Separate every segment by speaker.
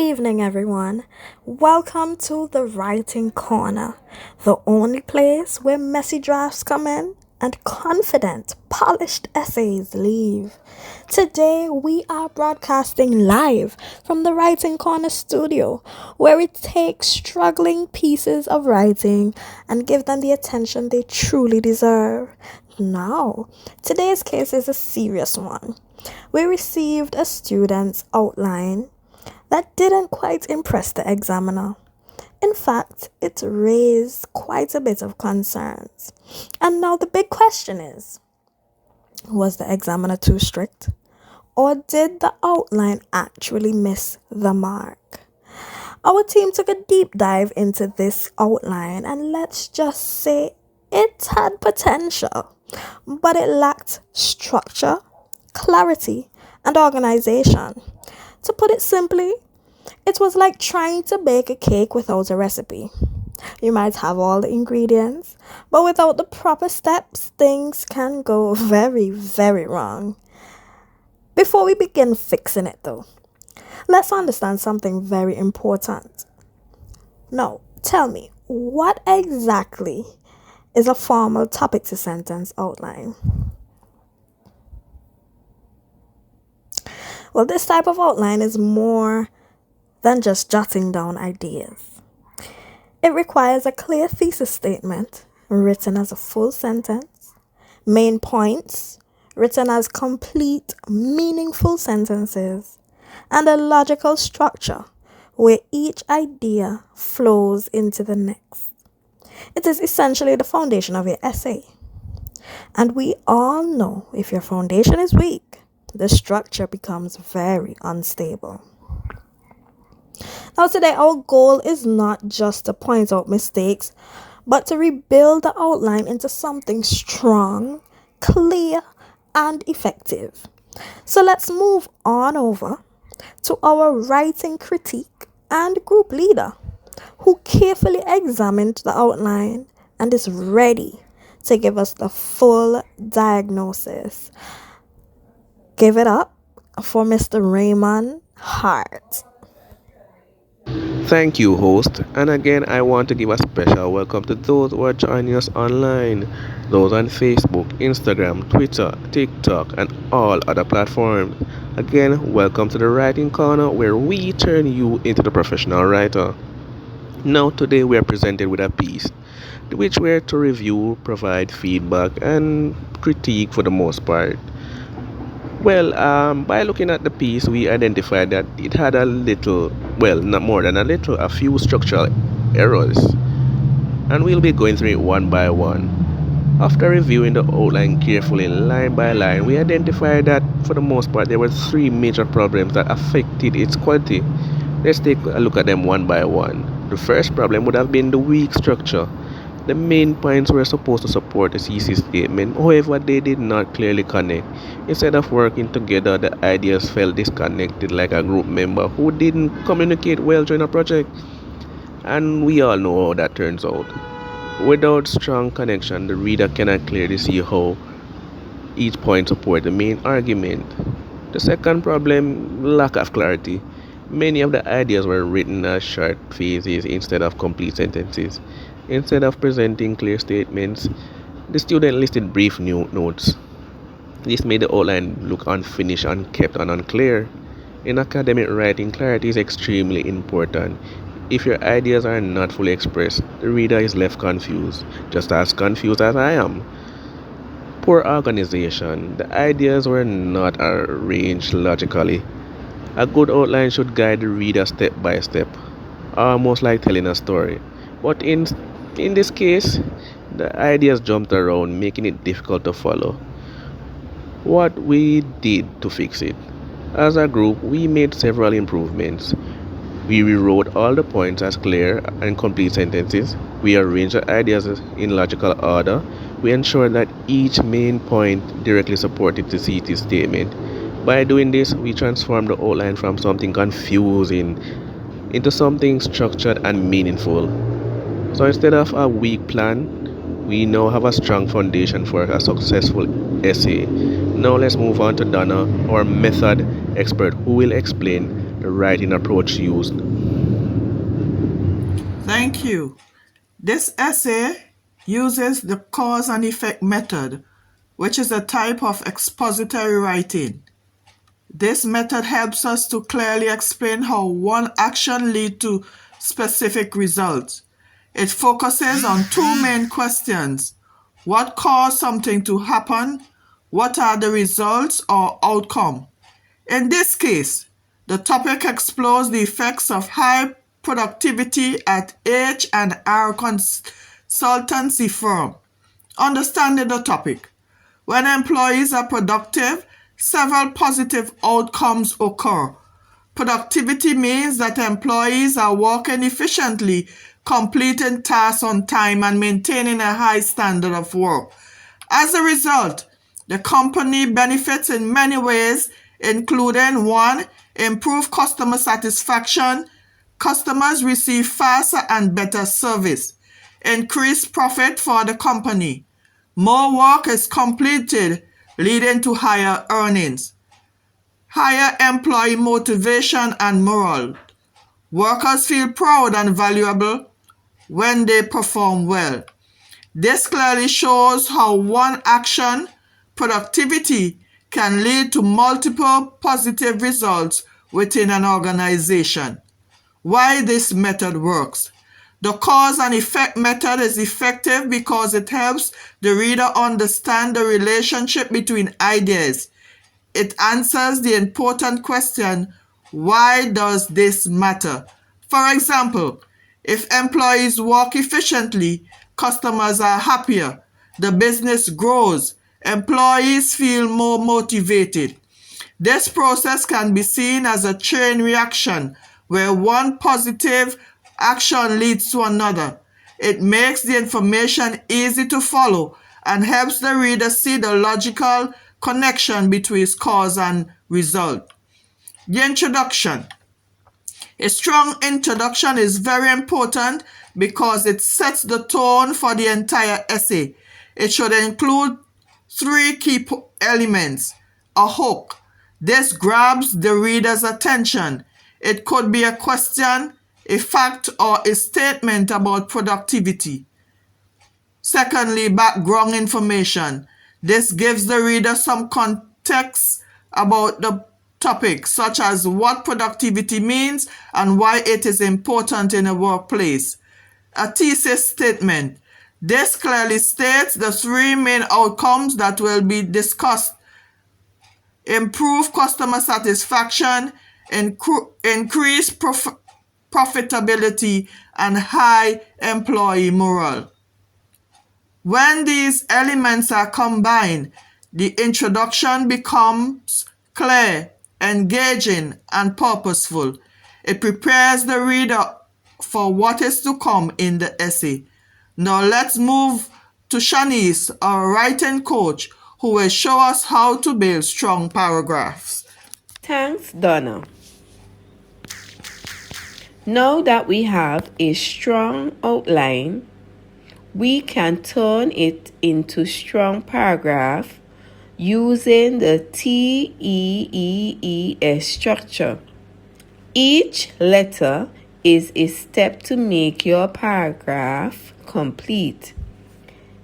Speaker 1: evening, everyone. Welcome to the Writing Corner, the only place where messy drafts come in and confident, polished essays leave. Today, we are broadcasting live from the Writing Corner studio, where we take struggling pieces of writing and give them the attention they truly deserve. Now, today's case is a serious one. We received a student's outline that didn't quite impress the examiner. In fact, it raised quite a bit of concerns. And now the big question is, was the examiner too strict? Or did the outline actually miss the mark? Our team took a deep dive into this outline, and let's just say it had potential, but it lacked structure, clarity, and organization. To put it simply, it was like trying to bake a cake without a recipe. You might have all the ingredients, but without the proper steps, things can go very, very wrong. Before we begin fixing it though, let's understand something very important. Now, tell me, what exactly is a formal topic to sentence outline? Well, this type of outline is more than just jotting down ideas. It requires a clear thesis statement written as a full sentence, main points written as complete, meaningful sentences, and a logical structure where each idea flows into the next. It is essentially the foundation of your essay. And we all know if your foundation is weak, the structure becomes very unstable. Now today, our goal is not just to point out mistakes, but to rebuild the outline into something strong, clear, and effective. So let's move on over to our writing critique and group leader, who carefully examined the outline and is ready to give us the full diagnosis. Give it up for Mr. Raymond Hart.
Speaker 2: Thank you, host. And again, I want to give a special welcome to those who are joining us online, those on Facebook, Instagram, Twitter, TikTok, and all other platforms. Again, welcome to the Writing Corner, where we turn you into the professional writer. Now, today we are presented with a piece, which we are to review, provide feedback, and critique for the most part. Well, by looking at the piece, we identified that it had a little, well, not more than a little, a few structural errors. And we'll be going through it one by one. After reviewing the outline carefully, line by line, we identified that for the most part there were three major problems that affected its quality. Let's take a look at them one by one. The first problem would have been the weak structure. The main points were supposed to support the thesis statement, however, they did not clearly connect. Instead of working together, the ideas felt disconnected like a group member who didn't communicate well during a project. And we all know how that turns out. Without strong connection, the reader cannot clearly see how each point supports the main argument. The second problem, lack of clarity. Many of the ideas were written as short phrases instead of complete sentences. Instead of presenting clear statements, the student listed brief notes. This made the outline look unfinished, unkept, and unclear. In academic writing, clarity is extremely important. If your ideas are not fully expressed, the reader is left confused, just as confused as I am. Poor organization. The ideas were not arranged logically. A good outline should guide the reader step by step, almost like telling a story. But in this case, the ideas jumped around, making it difficult to follow. What we did to fix it? As a group, we made several improvements. We rewrote all the points as clear and complete sentences. We arranged the ideas in logical order. We ensured that each main point directly supported the thesis statement. By doing this, we transformed the outline from something confusing into something structured and meaningful. So instead of a weak plan, we now have a strong foundation for a successful essay. Now let's move on to Donna, our method expert, who will explain the writing approach used.
Speaker 3: Thank you. This essay uses the cause and effect method, which is a type of expository writing. This method helps us to clearly explain how one action leads to specific results. It focuses on two main questions. What caused something to happen? What are the results or outcome? In this case, the topic explores the effects of high productivity at H&R consultancy firm. Understanding the topic. When employees are productive, several positive outcomes occur. Productivity means that employees are working efficiently, completing tasks on time, and maintaining a high standard of work. As a result, the company benefits in many ways, including 1. Improved customer satisfaction. Customers receive faster and better service. Increased profit for the company. More work is completed, leading to higher earnings. Higher employee motivation and morale. Workers feel proud and valuable when they perform well. This clearly shows how one action, productivity, can lead to multiple positive results within an organization. Why this method works. The cause and effect method is effective because it helps the reader understand the relationship between ideas. It answers the important question, why does this matter? For example, if employees work efficiently, customers are happier, the business grows, employees feel more motivated. This process can be seen as a chain reaction where one positive action leads to another. It makes the information easy to follow and helps the reader see the logical connection between cause and result. The introduction. A strong introduction is very important because it sets the tone for the entire essay. It should include 3 key elements. A hook. This grabs the reader's attention. It could be a question, a fact, or a statement about productivity. Secondly, background information. This gives the reader some context about the topic, such as what productivity means and why it is important in a workplace. A thesis statement. This clearly states the 3 main outcomes that will be discussed. Improve customer satisfaction, increase profitability, and high employee morale. When these elements are combined, the introduction becomes clear, engaging, and purposeful. It prepares the reader for what is to come in the essay. Now let's move to Shanice, our writing coach, who will show us how to build strong paragraphs.
Speaker 4: Thanks, Donna. Now that we have a strong outline, we can turn it into strong paragraph using the TEEES structure. Each letter is a step to make your paragraph complete.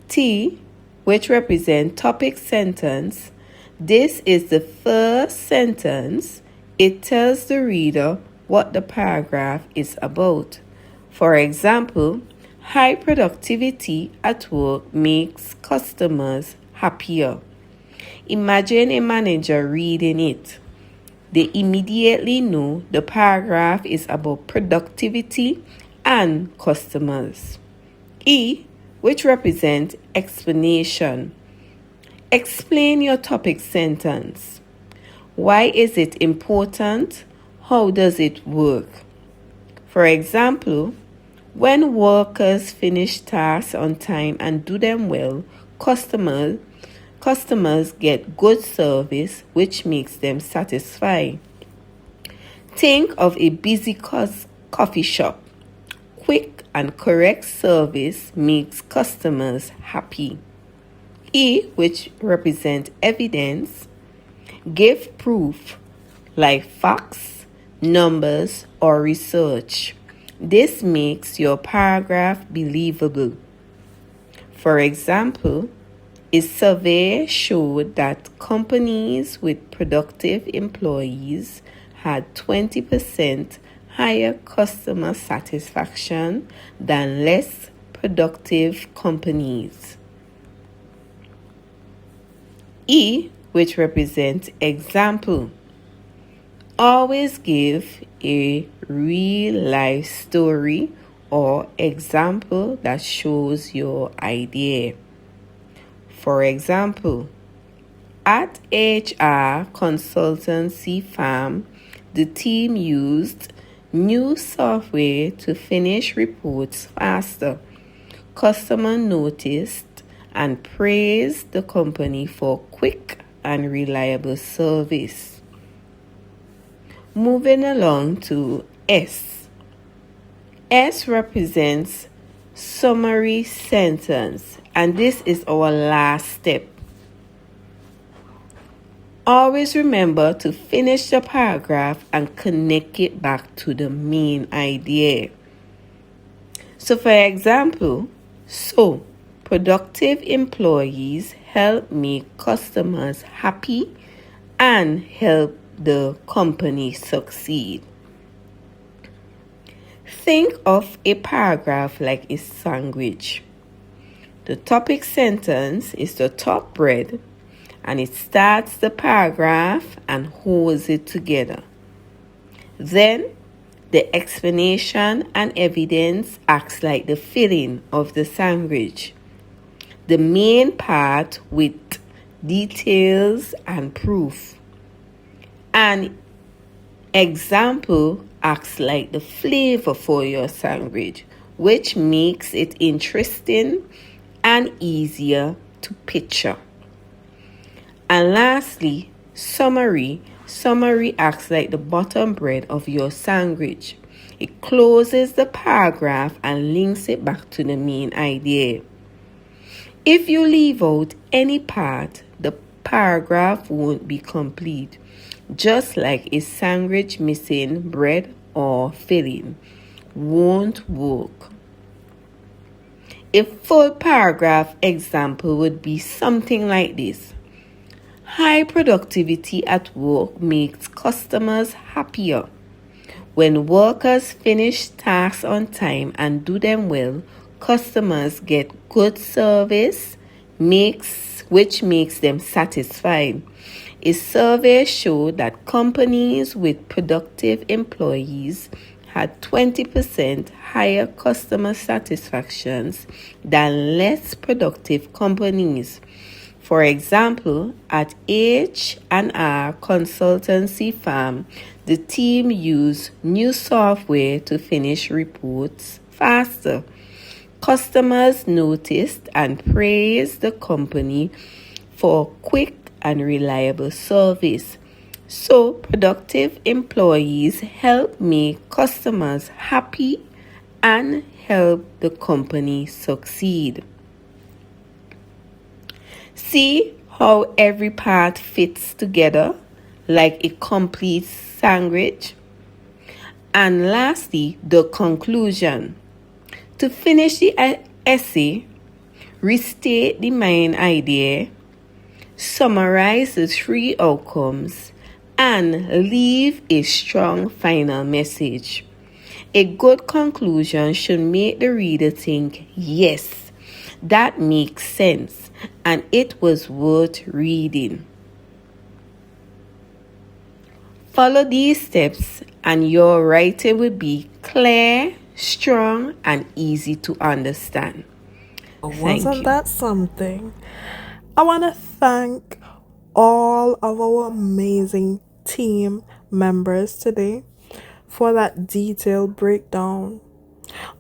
Speaker 4: T, which represents topic sentence, this is the first sentence. It tells the reader what the paragraph is about. For example, high productivity at work makes customers happier. Imagine a manager reading it. They immediately know the paragraph is about productivity and customers. E, which represents explanation. Explain your topic sentence. Why is it important? How does it work? For example, when workers finish tasks on time and do them well, customers get good service, which makes them satisfied. Think of a busy coffee shop. Quick and correct service makes customers happy. E, which represents evidence, give proof like facts, numbers, or research. This makes your paragraph believable. For example, a survey showed that companies with productive employees had 20% higher customer satisfaction than less productive companies. E, which represents example. Always give a real life story or example that shows your idea. For example, at HR consultancy firm, the team used new software to finish reports faster. Customer noticed and praised the company for quick and reliable service. Moving along to S. S represents summary sentence, and this is our last step. Always remember to finish the paragraph and connect it back to the main idea. So for example, productive employees help make customers happy and help the company succeed. Think of a paragraph like a sandwich. The topic sentence is the top bread, and it starts the paragraph and holds it together. Then the explanation and evidence acts like the filling of the sandwich. The main part with details and proof. An example acts like the flavor for your sandwich, which makes it interesting and easier to picture. And lastly, summary. Summary acts like the bottom bread of your sandwich. It closes the paragraph and links it back to the main idea. If you leave out any part, the paragraph won't be complete, just like a sandwich missing bread or filling won't work. A full paragraph example would be something like this. High productivity at work makes customers happier. When workers finish tasks on time and do them well, customers get good service, which makes them satisfied. A survey showed that companies with productive employees had 20% higher customer satisfactions than less productive companies. For example, at H&R consultancy firm, the team used new software to finish reports faster. Customers noticed and praised the company for quick and reliable service. So, productive employees help make customers happy and help the company succeed. See how every part fits together like a complete sandwich? And lastly, the conclusion. To finish the essay, restate the main idea, summarize the 3 outcomes, and leave a strong final message. A good conclusion should make the reader think, yes, that makes sense, and it was worth reading. Follow these steps and your writing will be clear, strong, and easy to understand.
Speaker 1: Wasn't that something? I want to thank all of our amazing team members today for that detailed breakdown.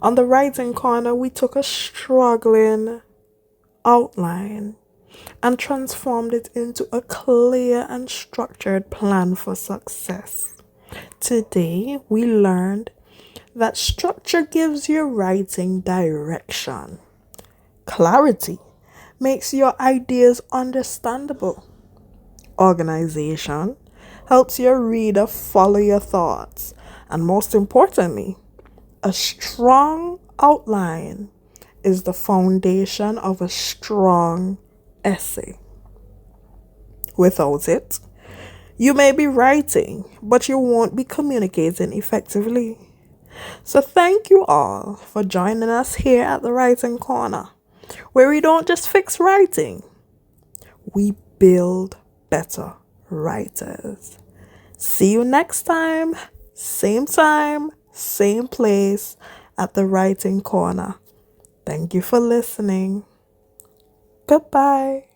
Speaker 1: On the writing corner, we took a struggling outline and transformed it into a clear and structured plan for success. Today, we learned that structure gives your writing direction. Clarity makes your ideas understandable. Organization helps your reader follow your thoughts. And most importantly, a strong outline is the foundation of a strong essay. Without it, you may be writing, but you won't be communicating effectively. So thank you all for joining us here at the Writing Corner, where we don't just fix writing, we build better writers. See you next time, same place at the Writing Corner. Thank you for listening. Goodbye.